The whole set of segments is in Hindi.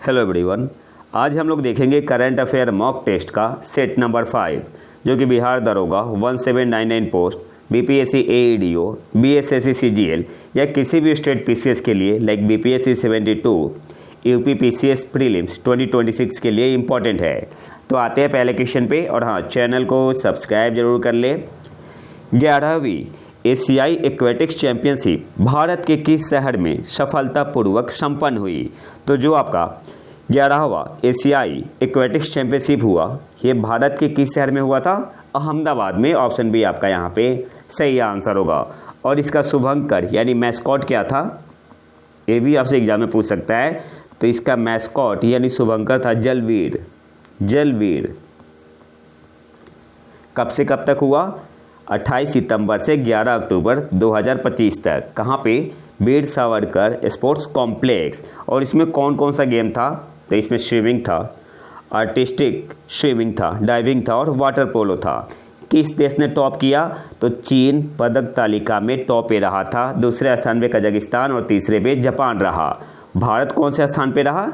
Hello everyone. आज हम लोग देखेंगे करंट अफेयर मॉक टेस्ट का सेट नंबर 5 जो कि बिहार दरोगा 1799 पोस्ट बीपीएससी एईडीओ बीएसएससी सीजीएल या किसी भी स्टेट पीसीएस के लिए like BPSC 72 UP PCS prelims 2026 के लिए इम्पॉर्टेंट है। तो आते हैं पहले क्वेश्चन पे। और हाँ, चैनल को सब्सक्राइब जरूर कर ले। 11वीं एशियाई एक्वेटिक्स चैंपियनशिप भारत के किस शहर में सफलतापूर्वक संपन्न हुई? तो जो आपका 11वां एशियाई एक्वेटिक्स चैंपियनशिप हुआ ये भारत के किस शहर में हुआ था? अहमदाबाद में। ऑप्शन बी आपका यहाँ पे सही आंसर होगा। और इसका शुभंकर यानी मैस्कॉट क्या था? ये भी आपसे एग्जाम में पूछ सकता है। तो इसका मैस्कॉट यानी शुभंकर था जलवीर। जलवीर कब से कब तक हुआ? 28 सितंबर से 11 अक्टूबर 2025 तक। कहाँ पे? Veer Savarkar sports complex. और इसमें कौन कौन सा गेम था? तो इसमें स्विमिंग था, आर्टिस्टिक स्विमिंग था, डाइविंग था और वाटर पोलो था। किस देश ने टॉप किया? तो चीन पदक तालिका में टॉप पे रहा था। दूसरे स्थान पे कजाकिस्तान और तीसरे पे जापान रहा। भारत कौन से स्थान पे रहा?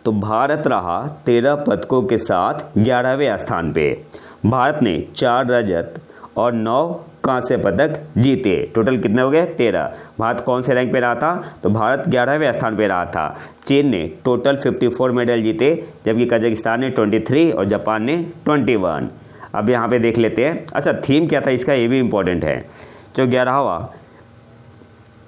तो भारत रहा 13 पदकों के साथ 11वें स्थान पे। भारत ने 4 रजत और 9 कांस्य पदक जीते। टोटल कितने हो गए? 13। भारत कौन से रैंक पे रहा था? तो भारत 11वें स्थान पे रहा था। चीन ने टोटल 54 मेडल जीते जबकि कजाकिस्तान ने 23 और जापान ने 21। अब यहाँ पे देख लेते हैं। अच्छा, थीम क्या था इसका? ये भी इम्पोर्टेंट है। जो 11वां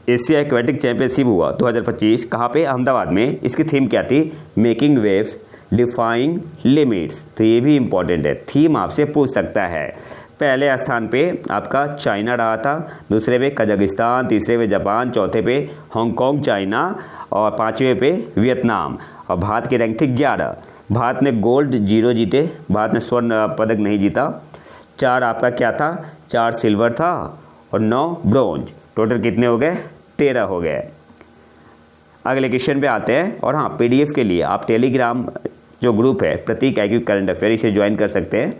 एशिया एक्वेटिक चैंपियनशिप हुआ 2025 कहाँ पे? अहमदाबाद में। इसकी थीम क्या थी? Making waves defying limits. तो ये भी इम्पॉर्टेंट है, थीम आपसे पूछ सकता है। पहले स्थान पे आपका चाइना रहा था, दूसरे पे कजाकिस्तान, तीसरे पे जापान, चौथे पे हांगकांग चाइना और 5वें पे वियतनाम। और भारत की रैंक थी 11। भारत ने गोल्ड 0 जीते, भारत ने स्वर्ण पदक नहीं जीता। 4 आपका क्या था? 4 सिल्वर था और 9 ब्रोंज। टोटल कितने हो गए? 13 हो गए। अगले क्वेश्चन पे आते हैं। और हाँ, पीडीएफ के लिए आप टेलीग्राम जो ग्रुप है प्रतीक IQ करंट अफेयर, इसे ज्वाइन कर सकते हैं।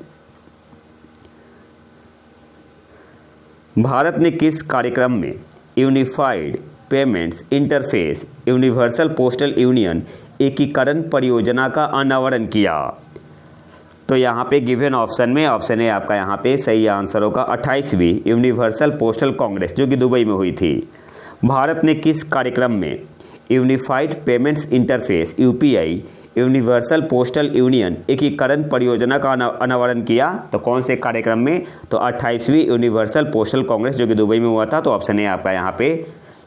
भारत ने किस कार्यक्रम में unified payments interface universal postal union एकीकरण परियोजना का अनावरण किया? तो यहाँ पे गिवन ऑप्शन में ऑप्शन है आपका यहाँ पे सही आंसर होगा 28वीं यूनिवर्सल पोस्टल कांग्रेस जो कि दुबई में हुई थी। भारत ने किस कार्यक्रम में unified payments interface UPI universal postal union एकीकरण परियोजना का अनावरण किया? तो कौन से कार्यक्रम में? तो 28वीं यूनिवर्सल पोस्टल कांग्रेस जो कि दुबई में हुआ था। तो ऑप्शन है आपका यहाँ पे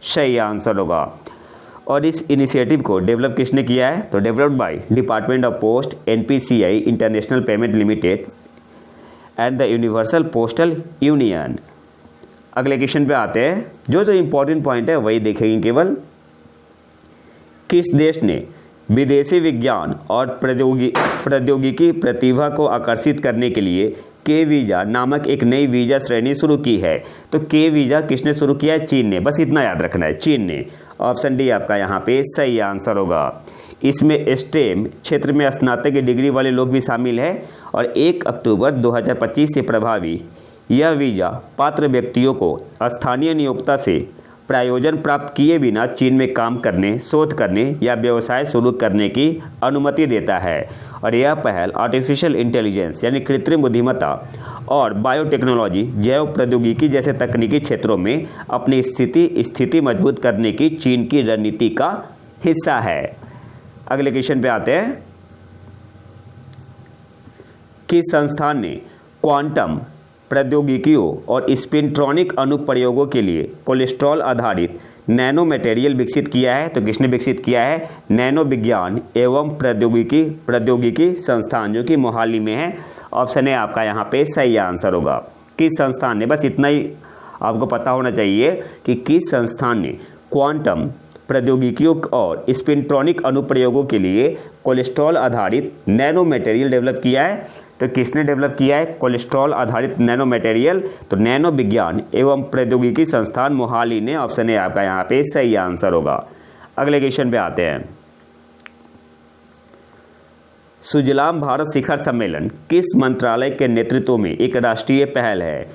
सही आंसर होगा। और इस इनिशिएटिव को डेवलप किसने किया है? तो developed by department of post, NPCI international payment limited and the universal postal union. अगले क्वेश्चन पे आते हैं। जो इंपॉर्टेंट पॉइंट है वही देखेंगे केवल। किस देश ने विदेशी विज्ञान और प्रौद्योगिकी प्रतिभा को आकर्षित करने के लिए के वीज़ा नामक एक नई वीज़ा श्रेणी शुरू की है? तो के वीज़ा किसने शुरू किया है? चीन ने। बस इतना याद रखना है, चीन ने। ऑप्शन डी आपका यहाँ पे सही आंसर होगा। इसमें स्टेम क्षेत्र में स्नातक की डिग्री वाले लोग भी शामिल हैं। और 1 अक्टूबर 2025 से प्रभावी यह वीज़ा पात्र व्यक्तियों को स्थानीय नियोक्ता से प्रायोजन प्राप्त किए बिना चीन में काम करने, शोध करने या व्यवसाय शुरू करने की अनुमति देता है। और यह पहल आर्टिफिशियल इंटेलिजेंस यानी कृत्रिम बुद्धिमत्ता और बायोटेक्नोलॉजी, जैव प्रौद्योगिकी जैसे तकनीकी क्षेत्रों में अपनी स्थिति मजबूत करने की चीन की रणनीति का हिस्सा है। अगले क्वेश्चन पे आते हैं। किस संस्थान ने क्वांटम प्रौद्योगिकियों और स्पिनट्रॉनिक अनुप्रयोगों के लिए कोलेस्ट्रॉल आधारित नैनो मटेरियल विकसित किया है? तो किसने विकसित किया है? नैनो विज्ञान एवं प्रौद्योगिकी संस्थान जो कि मोहाली में है। ऑप्शन है आपका यहाँ पे सही आंसर होगा। किस संस्थान ने? बस इतना ही आपको पता होना चाहिए कि किस संस्थान ने क्वांटम प्रौद्योगिकियों और स्पिनट्रॉनिक अनुप्रयोगों के लिए कोलेस्ट्रॉल आधारित नैनो मटेरियल डेवलप किया है। तो किसने डेवलप किया है कोलेस्ट्रॉल आधारित नैनो मटेरियल? तो नैनो विज्ञान एवं प्रौद्योगिकी संस्थान मोहाली ने। ऑप्शन है आपका यहाँ पे सही आंसर होगा। अगले क्वेश्चन पे आते हैं। सुजलाम भारत शिखर सम्मेलन किस मंत्रालय के नेतृत्व में एक राष्ट्रीय पहल है?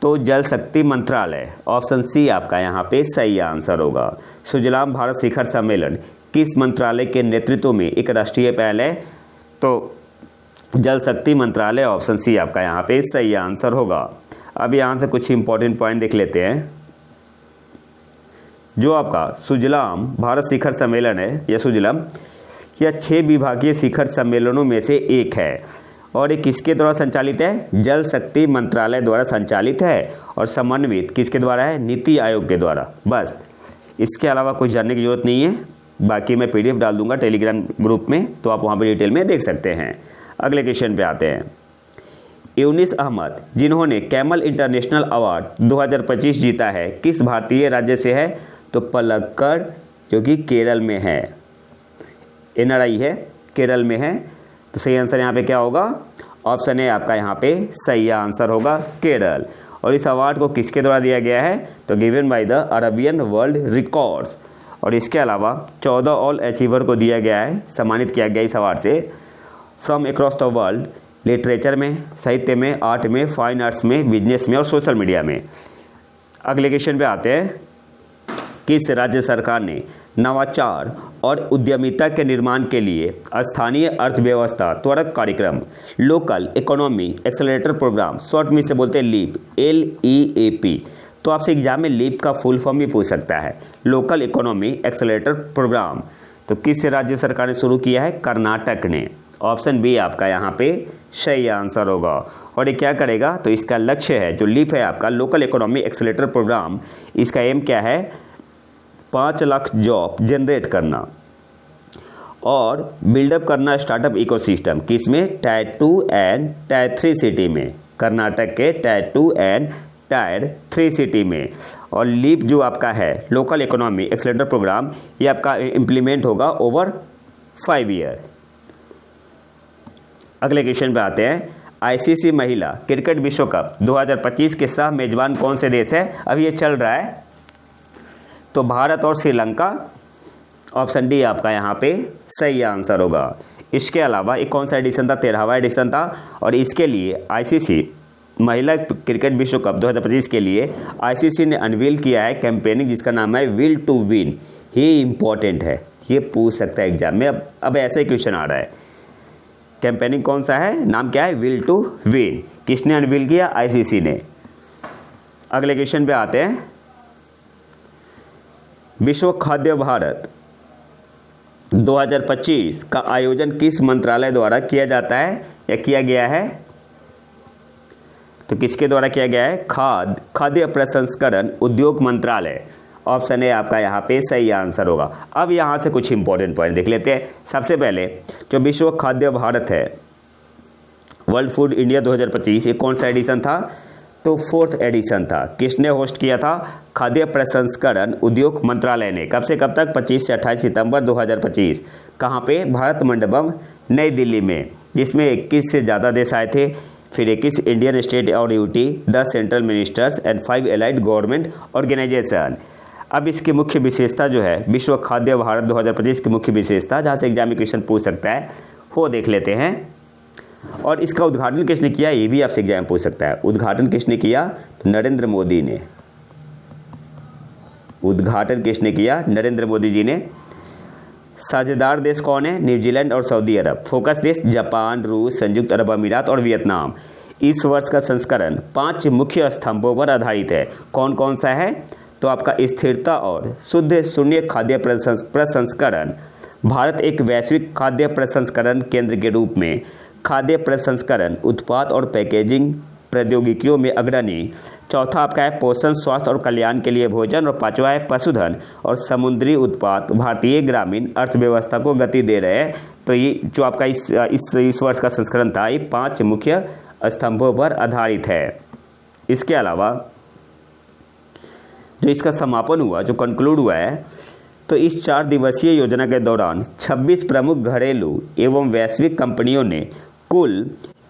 तो जल शक्ति मंत्रालय। ऑप्शन सी आपका यहाँ पे सही आंसर होगा। सुजलाम भारत शिखर सम्मेलन किस मंत्रालय के नेतृत्व में एक राष्ट्रीय पहल है? तो जल शक्ति मंत्रालय, ऑप्शन सी आपका यहाँ पे सही आंसर होगा। अब यहाँ से कुछ इंपॉर्टेंट पॉइंट देख लेते हैं। जो आपका सुजलाम भारत शिखर सम्मेलन है, यह सुजलाम यह 6 विभागीय शिखर सम्मेलनों में से एक है और ये किसके द्वारा संचालित है? जल शक्ति मंत्रालय द्वारा संचालित है और समन्वित किसके द्वारा है? नीति आयोग के द्वारा। बस इसके अलावा कुछ जानने की जरूरत नहीं है। बाकी मैं PDF डाल दूंगा टेलीग्राम ग्रुप में, तो आप वहाँ पर डिटेल में देख सकते हैं। अगले क्वेश्चन पे आते हैं। यूनिस अहमद जिन्होंने कैमल इंटरनेशनल अवार्ड 2025 जीता है, किस भारतीय राज्य से है? तो पलक्कड़, जो कि केरल में है। NRI है, केरल में है। तो सही आंसर यहाँ पे क्या होगा? ऑप्शन ए आपका यहाँ पे सही आंसर होगा, केरल। और इस अवार्ड को किसके द्वारा दिया गया है? तो given by the Arabian world records. और इसके अलावा 14 ऑल अचीवर को दिया गया है, सम्मानित किया गया इस अवार्ड से from across the world, literature में, साहित्य में, आर्ट में, फाइन आर्ट्स में, बिजनेस में और सोशल मीडिया में। अगले क्वेश्चन पे आते हैं। किस राज्य सरकार ने नवाचार और उद्यमिता के निर्माण के लिए स्थानीय अर्थव्यवस्था त्वरक कार्यक्रम, local economy accelerator programme, short में से बोलते हैं लीप, LEAP। तो आपसे एग्जाम में लीप का फुल फॉर्म भी पूछ सकता है, लोकल इकोनॉमी एक्सेलरेटर प्रोग्राम। तो किस राज्य सरकार ने शुरू किया है? कर्नाटक ने। ऑप्शन बी आपका यहाँ पे सही आंसर होगा। और ये क्या करेगा? तो इसका लक्ष्य है, जो लीप है आपका लोकल इकोनॉमी एक्सेलरेटर प्रोग्राम, इसका एम क्या है? 5 लाख जॉब जनरेट करना और बिल्डअप करना स्टार्टअप इकोसिस्टम। किसमें? टायर 2 एंड टायर 3 सिटी में, कर्नाटक के टायर 2 एंड टायर 3 सिटी में। और लीप जो आपका है लोकल इकोनॉमी एक्सेलरेटर प्रोग्राम, ये आपका इम्प्लीमेंट होगा ओवर 5 ईयर। अगले क्वेश्चन पे आते हैं। ICC महिला क्रिकेट विश्व कप 2025 के सह मेजबान कौन से देश है? अभी ये चल रहा है, तो भारत और श्रीलंका। ऑप्शन डी आपका यहाँ पे सही आंसर होगा। इसके अलावा एक कौन सा एडिशन था? 13वां एडिशन था। और इसके लिए ICC महिला क्रिकेट विश्व कप 2025 के लिए ICC ने अनवील किया है कैंपेनिंग, जिसका नाम है विल टू विन। ये इंपॉर्टेंट है, ये पूछ सकता है एग्जाम में। अब ऐसे क्वेश्चन आ रहा है। कैंपेनिंग कौन सा है? नाम क्या है? Will to win. किसने अनवील किया? ICC ने। अगले क्वेश्चन पे आते हैं। विश्व खाद्य भारत 2025 का आयोजन किस मंत्रालय द्वारा किया जाता है या किया गया है? तो किसके द्वारा किया गया है? खाद्य प्रसंस्करण उद्योग मंत्रालय। ऑप्शन ए आपका यहाँ पे सही आंसर होगा। अब यहाँ से कुछ इंपॉर्टेंट पॉइंट देख लेते हैं। सबसे पहले जो विश्व खाद्य भारत है, वर्ल्ड फूड इंडिया 2025, ये कौन सा एडिशन था? तो 4th एडिशन था। किसने होस्ट किया था? खाद्य प्रसंस्करण उद्योग मंत्रालय ने। कब से कब तक? 25 से 28 सितंबर 2025। कहाँ पे? भारत मंडपम, नई दिल्ली में, जिसमें 21 से ज़्यादा देश आए थे। फिर 21 इंडियन स्टेट और UT, 10 central ministers and 5 allied government organisation. अब इसकी मुख्य विशेषता जो है, विश्व खाद्य भारत 2025 की मुख्य विशेषता, जहाँ से एग्जामिनेशन पूछ सकता है, वो देख लेते हैं। और इसका उद्घाटन किसने किया? ये भी आपसे एग्जाम पूछ सकता है। उद्घाटन किसने किया? तो नरेंद्र मोदी ने। उद्घाटन किसने किया? नरेंद्र मोदी जी ने। साझेदार देश कौन है? न्यूजीलैंड और सऊदी अरब। फोकस देश जापान, रूस, संयुक्त अरब अमीरात और वियतनाम। इस वर्ष का संस्करण 5 मुख्य स्तंभों पर आधारित है। कौन कौन सा है? तो आपका स्थिरता और शुद्ध शून्य खाद्य प्रसंस्करण। भारत एक वैश्विक खाद्य प्रसंस्करण केंद्र के रूप में खाद्य प्रसंस्करण, उत्पाद और पैकेजिंग प्रौद्योगिकियों में अग्रणी। चौथा आपका है पोषण, स्वास्थ्य और कल्याण के लिए भोजन। और 5वां है पशुधन और समुद्री उत्पाद भारतीय ग्रामीण अर्थव्यवस्था को गति दे रहे हैं। तो ये जो आपका इस वर्ष का संस्करण था, ये 5 मुख्य स्तंभों पर आधारित है। इसके अलावा जो इसका समापन हुआ, जो कंक्लूड हुआ है, तो इस 4 दिवसीय योजना के दौरान 26 प्रमुख घरेलू एवं वैश्विक कंपनियों ने कुल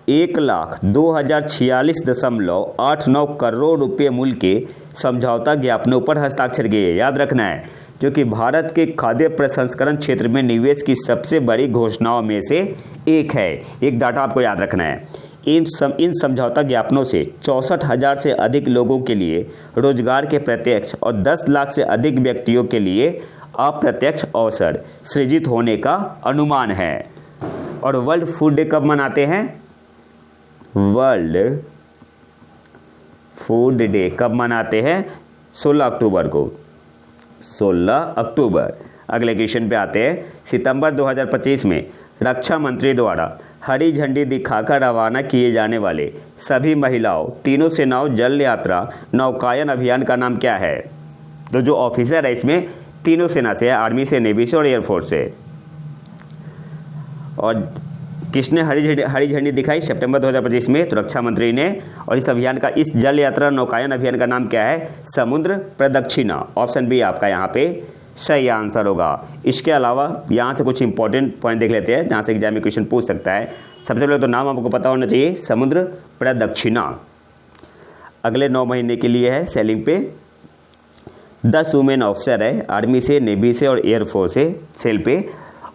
1,02,046.89 करोड़ रुपये मूल्य के समझौता ज्ञापनों पर हस्ताक्षर किए। याद रखना है, जो कि भारत के खाद्य प्रसंस्करण क्षेत्र में निवेश की सबसे बड़ी घोषणाओं में से एक है। एक डाटा आपको याद रखना है, इन समझौता ज्ञापनों से 64,000 से अधिक लोगों के लिए रोजगार के प्रत्यक्ष और 10 लाख से अधिक व्यक्तियों के लिए अप्रत्यक्ष अवसर सृजित होने का अनुमान है। और वर्ल्ड फूड डे कब मनाते हैं? वर्ल्ड फूड डे कब मनाते हैं? 16 अक्टूबर को, 16 अक्टूबर। अगले क्वेश्चन पे आते हैं। सितंबर 2025 में रक्षा मंत्री द्वारा हरी झंडी दिखाकर रवाना किए जाने वाले सभी महिलाओं तीनों सेनाओं जल यात्रा नौकायन अभियान का नाम क्या है? तो जो ऑफिसर है इसमें तीनों सेना से है, आर्मी से, नेवी से और एयरफोर्स से। और किसने हरी झंडी दिखाई सितंबर 2025 में? तो रक्षा मंत्री ने। और इस अभियान का, इस जल यात्रा नौकायन अभियान का नाम क्या है? समुद्र प्रदक्षिणा। ऑप्शन बी आपका यहाँ पे सही आंसर होगा। इसके अलावा यहाँ से कुछ इंपॉर्टेंट पॉइंट देख लेते हैं जहाँ से एग्जाम में क्वेश्चन पूछ सकता है। सबसे पहले तो नाम आपको पता होना चाहिए, समुद्र प्रदक्षिणा। अगले 9 महीने के लिए है सेलिंग पे। 10 वुमेन ऑफिसर है, आर्मी से, नेवी से और एयरफोर्स से सेल पे।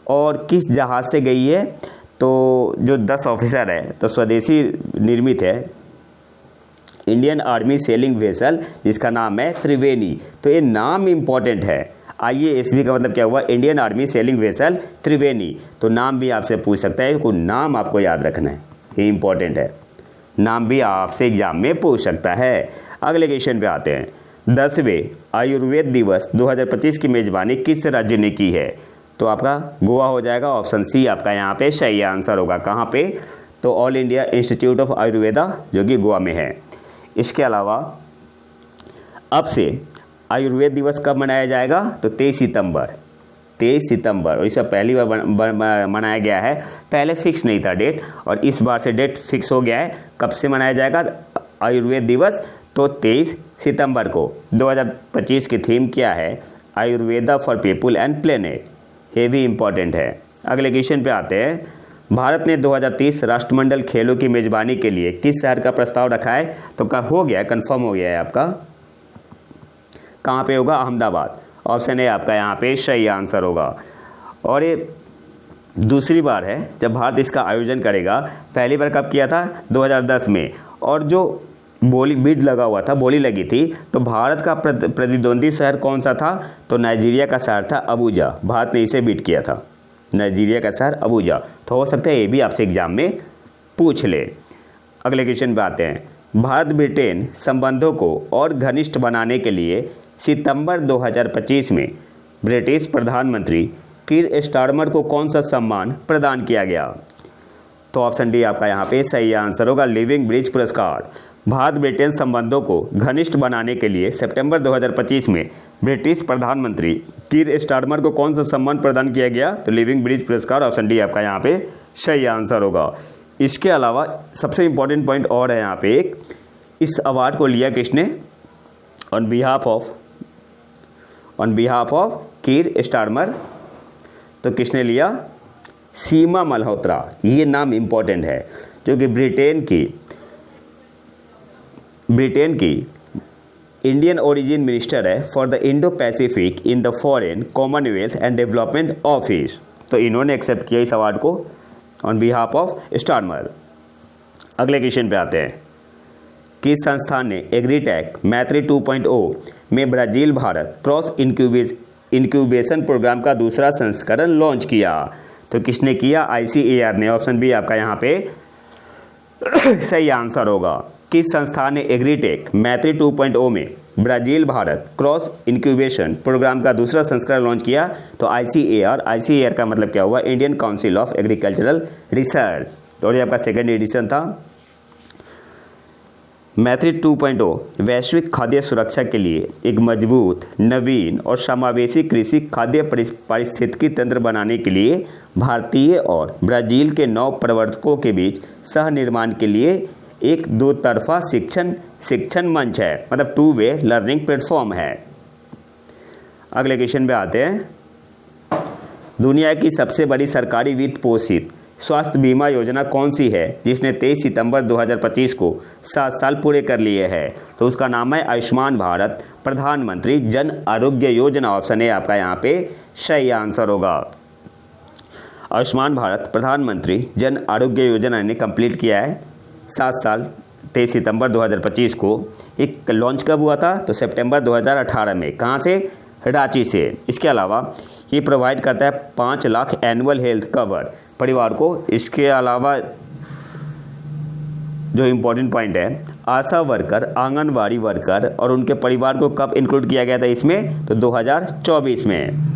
और किस जहाज़ से गई है? तो जो 10 ऑफिसर है तो स्वदेशी निर्मित है, इंडियन आर्मी सेलिंग वेसल, जिसका नाम है त्रिवेणी। तो ये नाम इम्पॉर्टेंट है। IASV का मतलब क्या हुआ? इंडियन आर्मी सेलिंग वेसल त्रिवेणी। तो नाम भी आपसे पूछ सकता है, कोई नाम आपको याद रखना है, ये इम्पॉर्टेंट है। नाम भी आपसे एग्जाम में पूछ सकता है। अगले क्वेश्चन पे आते हैं। 10वें आयुर्वेद दिवस 2025 की मेज़बानी किस राज्य ने की है? तो आपका गोवा हो जाएगा। ऑप्शन सी आपका यहाँ पे सही आंसर होगा। कहाँ पे? तो all India institute of Ayurveda, जो कि गोवा में है। इसके अलावा अब से आयुर्वेद दिवस कब मनाया जाएगा? तो 23 सितंबर। 23 सितंबर, और इसे पहली बार मनाया गया है। पहले फिक्स नहीं था डेट, और इस बार से डेट फिक्स हो गया है। कब से मनाया जाएगा आयुर्वेद दिवस? तो 23 सितंबर को। 2025 की थीम क्या है? Ayurveda for people and planet. ये भी इम्पॉर्टेंट है। अगले क्वेश्चन पे आते हैं। भारत ने 2030 राष्ट्रमंडल खेलों की मेज़बानी के लिए किस शहर का प्रस्ताव रखा है? तो हो गया है, कन्फर्म हो गया है आपका। कहाँ पे होगा? अहमदाबाद। ऑप्शन ए आपका यहाँ पे सही आंसर होगा। और ये दूसरी बार है जब भारत इसका आयोजन करेगा। पहली बार कब किया था? 2010 में। और जो बिड लगा हुआ था, बोली लगी थी, तो भारत का प्रतिद्वंदी शहर कौन सा था? तो नाइजीरिया का शहर था अबूजा। भारत ने इसे बीट किया था, नाइजीरिया का शहर अबूजा। तो हो सकता है ये भी आपसे एग्जाम में पूछ ले। अगले क्वेश्चन पे आते हैं। भारत ब्रिटेन संबंधों को और घनिष्ठ बनाने के लिए सितंबर 2025 में ब्रिटिश प्रधानमंत्री कीर स्टारमर को कौन सा सम्मान प्रदान किया गया? तो ऑप्शन डी आपका यहाँ पे सही आंसर होगा, लिविंग ब्रिज पुरस्कार। भारत ब्रिटेन संबंधों को घनिष्ठ बनाने के लिए सितंबर 2025 में ब्रिटिश प्रधानमंत्री कीर स्टारमर को कौन सा सम्मान प्रदान किया गया? तो लिविंग ब्रिज पुरस्कार। ऑप्शन डी आपका यहाँ पे सही आंसर होगा। इसके अलावा सबसे इम्पोर्टेंट पॉइंट और है यहाँ पे एक, इस अवार्ड को लिया किसने? On behalf of Keir Starmer. तो किसने लिया? सीमा मल्होत्रा। ये नाम इम्पोर्टेंट है, जो कि ब्रिटेन की इंडियन ओरिजिन मिनिस्टर है for the Indo Pacific in the foreign Commonwealth and development office. तो इन्होंने एक्सेप्ट किया इस अवार्ड को ऑन बिहाफ ऑफ स्टारमर। अगले क्वेश्चन पे आते हैं। किस संस्थान ने एग्रीटेक मैत्री 2.0 में Brazil Bharat cross incubation programme का दूसरा संस्करण लॉन्च किया? तो किसने किया? ICAR ने। ऑप्शन बी आपका यहाँ पे सही आंसर होगा। किस संस्थान ने एग्रीटेक मैत्री 2.0 में Brazil Bharat cross incubation programme का दूसरा संस्करण लॉन्च किया? तो ICAR का मतलब क्या हुआ? Indian council of agricultural research. और ये आपका सेकेंड एडिशन था। मैत्री 2.0 वैश्विक खाद्य सुरक्षा के लिए एक मजबूत, नवीन और समावेशी कृषि खाद्य पारिस्थितिकी तंत्र बनाने के लिए भारतीय और ब्राज़ील के नव प्रवर्तकों के बीच सह निर्माण के लिए एक दो तरफा शिक्षण मंच है, मतलब 2 वे लर्निंग प्लेटफॉर्म है। अगले क्वेश्चन पे आते हैं। दुनिया की सबसे बड़ी सरकारी वित्त पोषित स्वास्थ्य बीमा योजना कौन सी है जिसने 23 सितंबर 2025 को 7 साल पूरे कर लिए हैं? तो उसका नाम है आयुष्मान भारत प्रधानमंत्री जन आरोग्य योजना। ऑप्शन ए आपका यहाँ पे सही आंसर होगा। आयुष्मान भारत प्रधानमंत्री जन आरोग्य योजना ने कंप्लीट किया है 7 साल। 23 सितंबर 2025 को एक लॉन्च कब हुआ था? तो सितंबर 2018 में। कहाँ से? रांची से। इसके अलावा ये प्रोवाइड करता है 5 लाख एनुअल हेल्थ कवर परिवार को। इसके अलावा जो इम्पोर्टेंट पॉइंट है, आशा वर्कर, आंगनवाड़ी वर्कर और उनके परिवार को कब इंक्लूड किया गया था इसमें, तो 2024 में।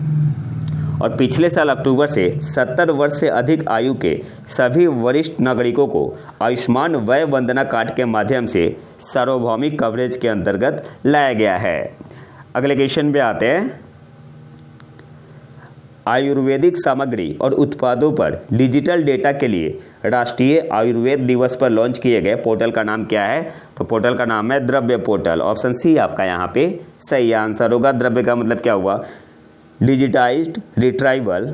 और पिछले साल अक्टूबर से 70 वर्ष से अधिक आयु के सभी वरिष्ठ नागरिकों को आयुष्मान वय वंदना कार्ड के माध्यम से सार्वभौमिक कवरेज के अंतर्गत लाया गया है। अगले क्वेश्चन पे आते हैं। आयुर्वेदिक सामग्री और उत्पादों पर डिजिटल डेटा के लिए राष्ट्रीय आयुर्वेद दिवस पर लॉन्च किए गए पोर्टल का नाम क्या है, तो पोर्टल का नाम है द्रव्य पोर्टल। ऑप्शन सी आपका यहाँ पे सही आंसर होगा। द्रव्य का मतलब क्या हुआ, digitised retrieval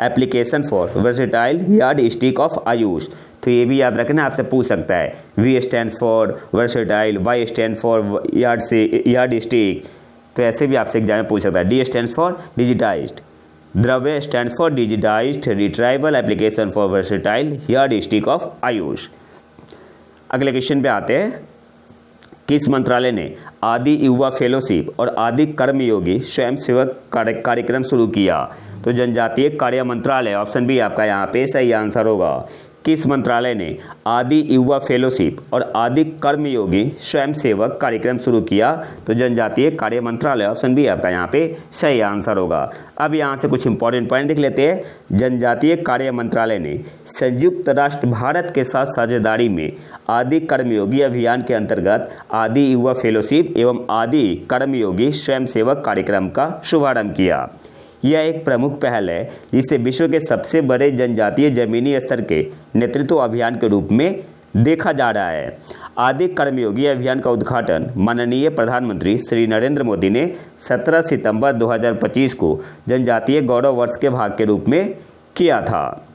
application for versatile yardstick of AYUSH. तो ये भी याद रखना, आपसे पूछ सकता है। V stand for versatile, Y stand for yardstick, तो ऐसे भी आपसे एग्जाम में पूछ सकता है। D stand for digitised, Dravya stand for digitised retrieval application for versatile yardstick of AYUSH. अगले क्वेश्चन पे आते हैं। किस मंत्रालय ने आदि युवा फेलोशिप और आदि कर्मयोगी स्वयंसेवक कार्यक्रम शुरू किया, तो जनजातीय कार्य मंत्रालय। ऑप्शन बी आपका यहाँ पे सही आंसर होगा। किस मंत्रालय ने आदि युवा फेलोशिप और आदि कर्मयोगी स्वयंसेवक कार्यक्रम शुरू किया, तो जनजातीय कार्य मंत्रालय। ऑप्शन बी आपका यहाँ पे सही आंसर होगा। अब यहाँ से कुछ इंपॉर्टेंट पॉइंट देख लेते हैं। जनजातीय कार्य मंत्रालय ने संयुक्त राष्ट्र भारत के साथ साझेदारी में आदि कर्मयोगी अभियान के अंतर्गत आदि युवा फेलोशिप एवं आदि कर्मयोगी स्वयंसेवक कार्यक्रम का शुभारंभ किया। यह एक प्रमुख पहल है जिसे विश्व के सबसे बड़े जनजातीय जमीनी स्तर के नेतृत्व अभियान के रूप में देखा जा रहा है। आदि कर्मयोगी अभियान का उद्घाटन माननीय प्रधानमंत्री श्री नरेंद्र मोदी ने 17 सितंबर 2025 को जनजातीय गौरव वर्ष के भाग के रूप में किया था।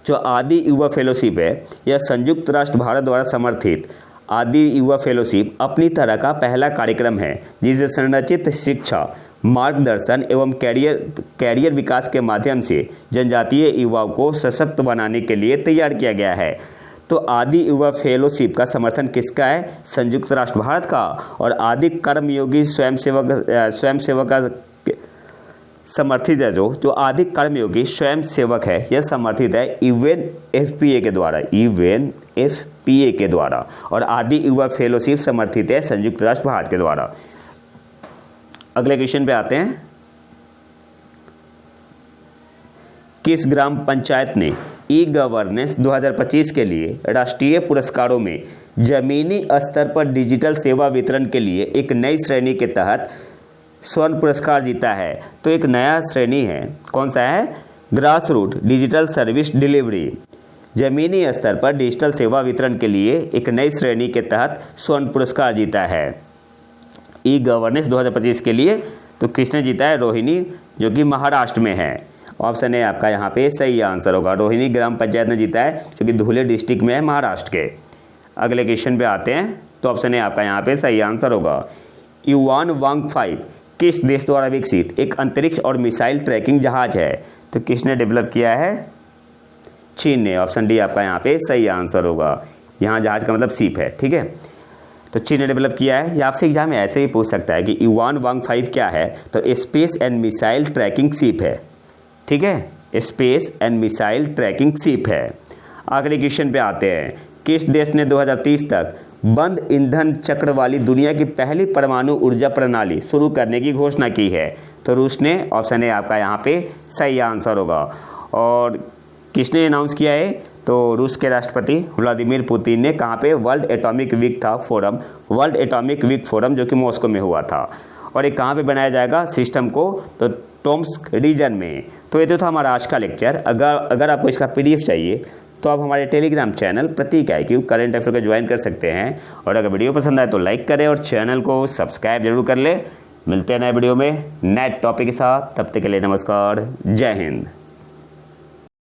जो आदि युवा फेलोशिप है, यह संयुक्त राष्ट्र भारत द्वारा समर्थित आदि युवा फेलोशिप अपनी तरह का पहला कार्यक्रम है जिसे संरचित शिक्षा, मार्गदर्शन एवं कैरियर विकास के माध्यम से जनजातीय युवाओं को सशक्त बनाने के लिए तैयार किया गया है। तो आदि युवा फेलोशिप का समर्थन किसका है, संयुक्त राष्ट्र भारत का। और आदि कर्मयोगी स्वयंसेवक का समर्थित है। जो आदि कर्मयोगी स्वयंसेवक है, यह समर्थित है UNFPA के द्वारा और आदि युवा फेलोशिप समर्थित है संयुक्त राष्ट्र भारत के द्वारा। अगले क्वेश्चन पे आते हैं। किस ग्राम पंचायत ने ई गवर्नेंस 2025 के लिए राष्ट्रीय पुरस्कारों में जमीनी स्तर पर डिजिटल सेवा वितरण के लिए एक नई श्रेणी के तहत स्वर्ण पुरस्कार जीता है? तो एक नया श्रेणी है, कौन सा है, grass root digital service delivery. जमीनी स्तर पर डिजिटल सेवा वितरण के लिए एक नई श्रेणी के तहत स्वर्ण पुरस्कार जीता है ई गवर्नेंस 2025 के लिए। तो किसने जीता है, रोहिणी, जो कि महाराष्ट्र में है। ऑप्शन ए आपका यहाँ पे सही आंसर होगा। रोहिणी ग्राम पंचायत ने जीता है जो कि धुले डिस्ट्रिक्ट में है, महाराष्ट्र के। अगले क्वेश्चन पे आते हैं। तो ऑप्शन ए आपका यहाँ पे सही आंसर होगा। युवान वांग 5 किस देश द्वारा विकसित एक अंतरिक्ष और मिसाइल ट्रैकिंग जहाज है? तो किसने डेवलप किया है, चीन ने। ऑप्शन डी आपका यहाँ पे सही आंसर होगा। यहाँ जहाज का मतलब शिप है, ठीक है, तो चीन ने डेवलप किया है। या आपसे एग्जाम में ऐसे ही पूछ सकता है कि युवान वांग 5 क्या है, तो space and missile tracking ship है, ठीक है, space and missile tracking ship है। अगले क्वेश्चन पे आते हैं। किस देश ने 2030 तक बंद ईंधन चक्र वाली दुनिया की पहली परमाणु ऊर्जा प्रणाली शुरू करने की घोषणा की है? तो रूस ने। ऑप्शन है आपका यहाँ पे सही आंसर होगा। और किसने अनाउंस किया है? तो रूस के राष्ट्रपति व्लादिमीर पुतिन ने। कहाँ पे? वर्ल्ड एटॉमिक वीक था forum, world atomic week forum जो कि मॉस्को में हुआ था। और ये कहाँ पे बनाया जाएगा सिस्टम को? तो टोम्स्क रीजन में। तो ये तो था हमारा आज का लेक्चर। अगर आपको इसका PDF चाहिए तो आप हमारे टेलीग्राम चैनल प्रतीक IQ करंट अफेयर को ज्वाइन कर सकते हैं। और अगर वीडियो पसंद आए तो लाइक करें और चैनल को सब्सक्राइब जरूर कर ले। मिलते हैं नए वीडियो में नए टॉपिक के साथ, तब तक के लिए नमस्कार, जय हिंद।